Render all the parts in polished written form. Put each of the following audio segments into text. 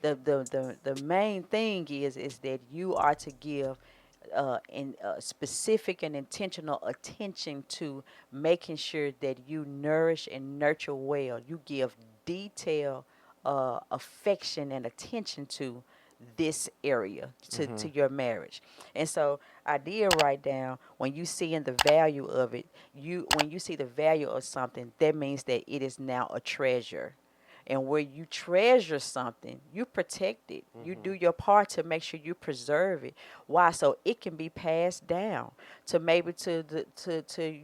The main thing is that you are to give specific and intentional attention to making sure that you nourish and nurture well. You give detailed affection and attention to this area to your marriage. And so I did write down, when you see in the value of it, when you see the value of something, that means that it is now a treasure. And where you treasure something, you protect it. You do your part to make sure you preserve it. Why? So it can be passed down to maybe to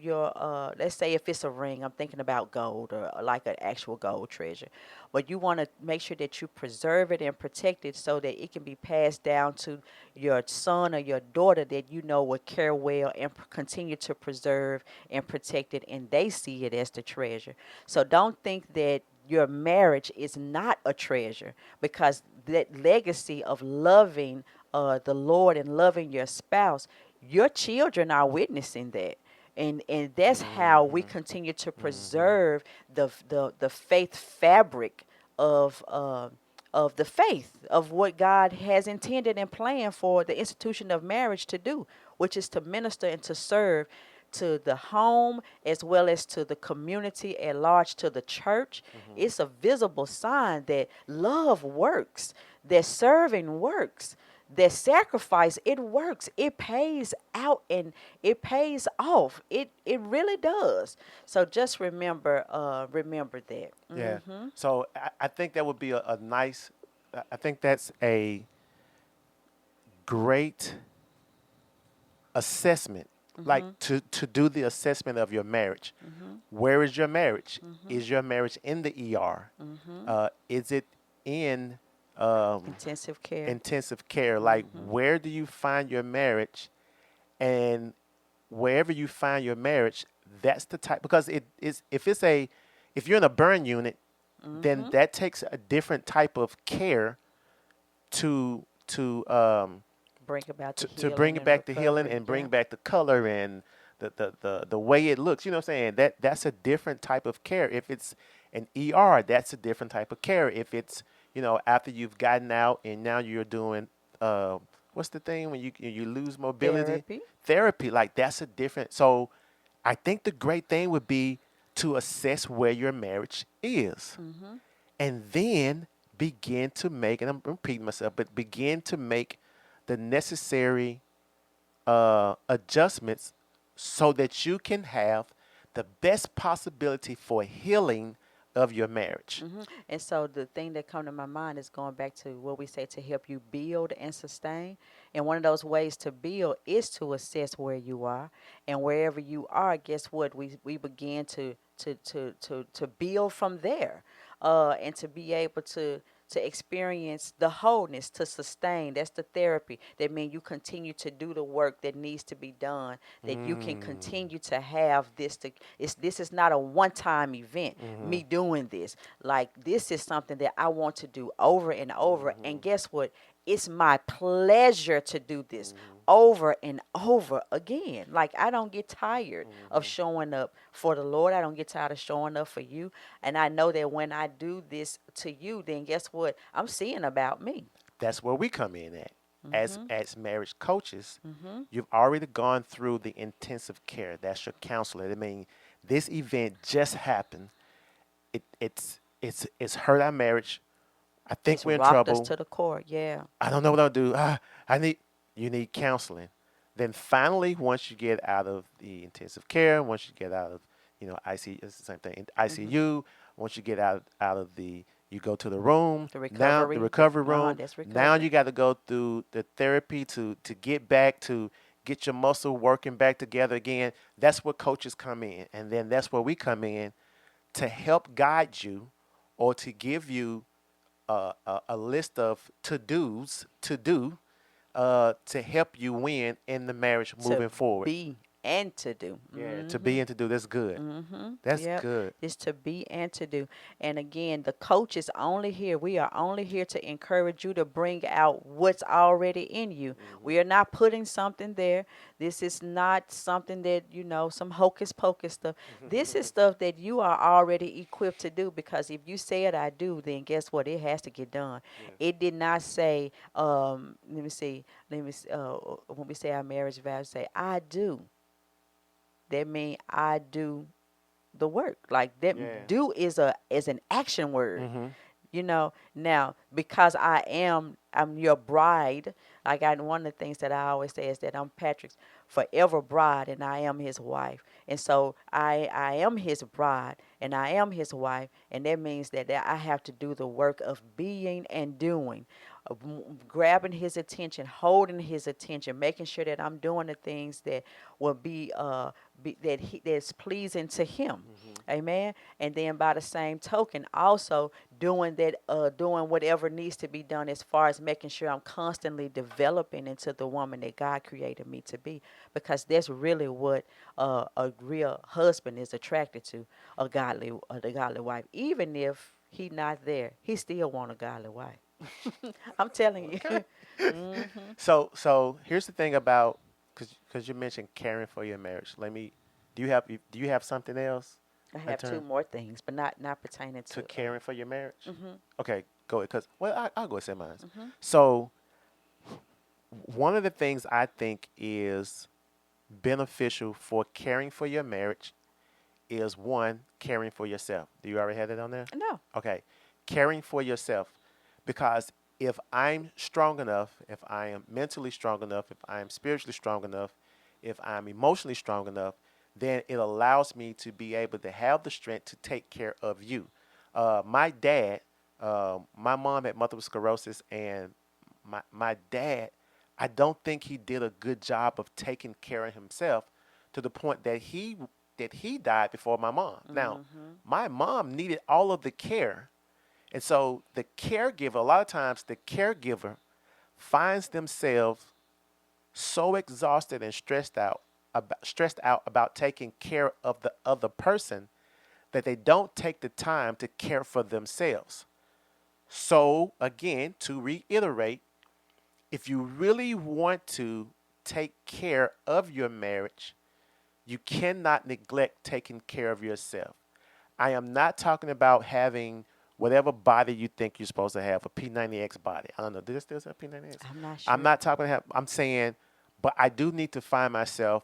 your let's say if it's a ring, I'm thinking about gold or like an actual gold treasure. But you want to make sure that you preserve it and protect it so that it can be passed down to your son or your daughter that you know will care well and continue to preserve and protect it, and they see it as the treasure. So don't think that your marriage is not a treasure, because that legacy of loving the Lord and loving your spouse, your children are witnessing that. And that's how we continue to preserve the faith fabric of the faith of what God has intended and planned for the institution of marriage to do, which is to minister and to serve to the home as well as to the community at large, to the church. It's a visible sign that love works, that serving works, that sacrifice, it works. It pays out and it pays off. It really does. So just remember that. Yeah. So I think that would be a nice. I think that's a great assessment, like to do the assessment of your marriage. Where is your marriage? Is your marriage in the ER? Is it in Intensive care. intensive care? Like, where do you find your marriage? And wherever you find your marriage, that's the type, because it is, if you're in a burn unit, then that takes a different type of care to Bring about the to bring healing it and back to healing recovery. and Yeah. bring back the color and the way it looks. You know what I'm saying? That's a different type of care. If it's an ER, that's a different type of care. If it's, after you've gotten out and now you're doing what's the thing when you lose mobility? Therapy. Therapy. Like, that's a different. So I think the great thing would be to assess where your marriage is, and then begin to make, and I'm repeating myself, but begin to make the necessary adjustments so that you can have the best possibility for healing of your marriage. And so the thing that come to my mind is going back to what we say, to help you build and sustain. And one of those ways to build is to assess where you are, and wherever you are, guess what? We begin to build from there, and to be able to experience the wholeness, to sustain. That's the therapy. That means you continue to do the work that needs to be done. That you can continue to have this. This is not a one-time event. Me doing this, like, this is something that I want to do over and over. And guess what? It's my pleasure to do this over and over again. Like, I don't get tired of showing up for the Lord. I don't get tired of showing up for you. And I know that when I do this to you, then guess what? I'm seeing about me. That's where we come in at. As marriage coaches, you've already gone through the intensive care. That's your counselor. I mean, this event just happened. It's hurt our marriage. I think It's we're in rocked us trouble. to the core. Yeah. I don't know what I'll do. You need counseling. Then finally, once you get out of the intensive care, once you get out of, ICU, it's the same thing. ICU, once you get out of you go to the room. The Now the recovery. recovery room. That's Now recovery. you got to go through the therapy to get back to get your muscle working back together again. That's where coaches come in, and then that's where we come in to help guide you, or to give you a list of to do to help you win in the marriage To moving forward. be and to do. Yeah, to be and to do. That's good. That's Yep. good. It's to be and to do. And again, the coach is only here. We are only here to encourage you to bring out what's already in you. We are not putting something there. This is not something that, some hocus pocus stuff. This is stuff that you are already equipped to do, because if you say it, I do, then guess what? It has to get done. Yes. It did not say, let me see, when we say our marriage vows, say, I do. That means I do the work. Like that, Yeah. do is an action word. Mm-hmm. Now, because I'm your bride. Like, one of the things that I always say is that I'm Patrick's forever bride, and I am his wife. And so I am his bride, and I am his wife, and that means that I have to do the work of being and doing, grabbing his attention, holding his attention, making sure that I'm doing the things that will that's pleasing to him. Amen. And then by the same token, also doing whatever needs to be done, as far as making sure I'm constantly developing into the woman that God created me to be, because that's really what a real husband is attracted to, the godly wife. Even if he not there, he still want a godly wife. I'm telling Okay. you. So here's the thing about, because you mentioned caring for your marriage. Do you have something else I in have two turn more things, but not pertaining to to. caring for your marriage? Mhm. Okay, go ahead. Cause I'll go and say mine. Mhm. So one of the things I think is beneficial for caring for your marriage is, one, caring for yourself. Do you already have that on there? No. Okay. Caring for yourself. Because if I'm strong enough, if I am mentally strong enough, if I am spiritually strong enough, if I'm emotionally strong enough, then it allows me to be able to have the strength to take care of you. My dad, my mom had multiple sclerosis, and my dad, I don't think he did a good job of taking care of himself, to the point that he died before my mom. Now, Mhm. my mom needed all of the care, and so the caregiver, a lot of times the caregiver finds themselves so exhausted and stressed out about taking care of the other person, that they don't take the time to care for themselves. So again, to reiterate, if you really want to take care of your marriage, you cannot neglect taking care of yourself. I am not talking about having whatever body you think you're supposed to have, a P90X body. I don't know. Did it still say P90X? I'm not I'm sure. not talking about, I'm saying, but I do need to find myself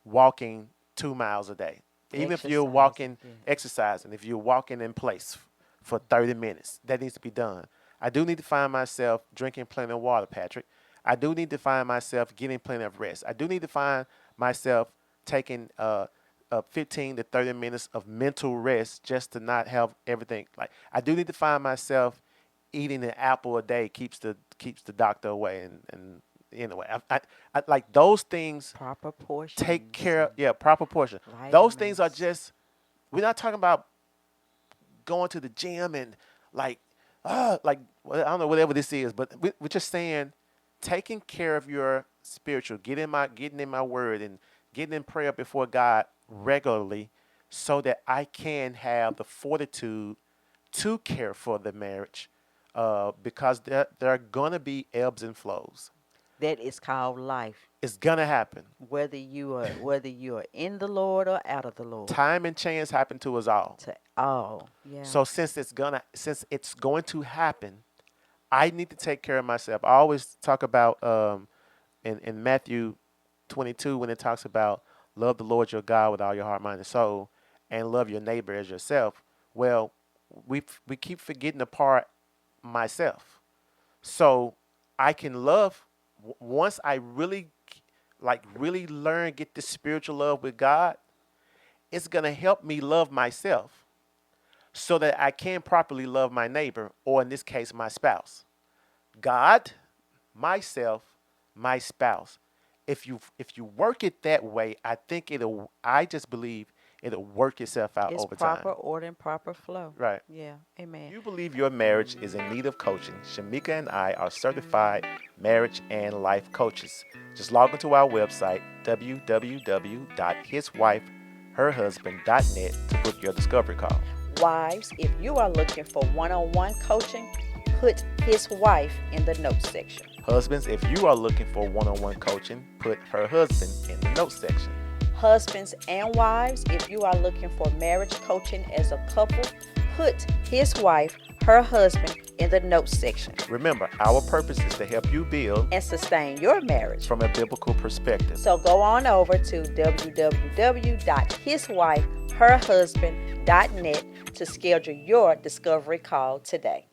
walking 2 miles a day. Even if you're Exercising. walking, Yeah. exercising, if you're walking in place for 30 minutes, that needs to be done. I do need to find myself drinking plenty of water, Patrick. I do need to find myself getting plenty of rest. I do need to find myself taking 15 to 30 minutes of mental rest, just to not have everything. Like, I do need to find myself eating an apple a day keeps the doctor away. And anyway, I like those things. Proper Take portions care. and Yeah, proper portion. Those things are vitamins. just. We're not talking about going to the gym and like, well, I don't know, whatever this is, but we're just saying, taking care of your spiritual, getting in my word, and getting in prayer before God regularly, so that I can have the fortitude to care for the marriage, because there are gonna be ebbs and flows. That is called life. It's gonna happen. Whether you are in the Lord or out of the Lord. Time and chance happen to us all. To all. Yeah. So since it's going to happen, I need to take care of myself. I always talk about, in Matthew 22, when it talks about love the Lord your God with all your heart, mind, and soul, and love your neighbor as yourself. Well, we keep forgetting the part myself. So I can love, once I really learn, get this spiritual love with God. It's gonna help me love myself, so that I can properly love my neighbor, or in this case, my spouse. God, myself, my spouse. If you work it that way, I just believe it'll work itself out It's over proper time. order and proper flow. Right. Yeah. Amen. If you believe your marriage is in need of coaching, Shamika and I are certified marriage and life coaches. Just log into our website, www.hiswifeherhusband.net, to book your discovery call. Wives, if you are looking for one-on-one coaching, put his wife in the notes section. Husbands, if you are looking for one-on-one coaching, put her husband in the notes section. Husbands and wives, if you are looking for marriage coaching as a couple, put his wife, her husband in the notes section. Remember, our purpose is to help you build and sustain your marriage from a biblical perspective. So go on over to www.hiswifeherhusband.net to schedule your discovery call today.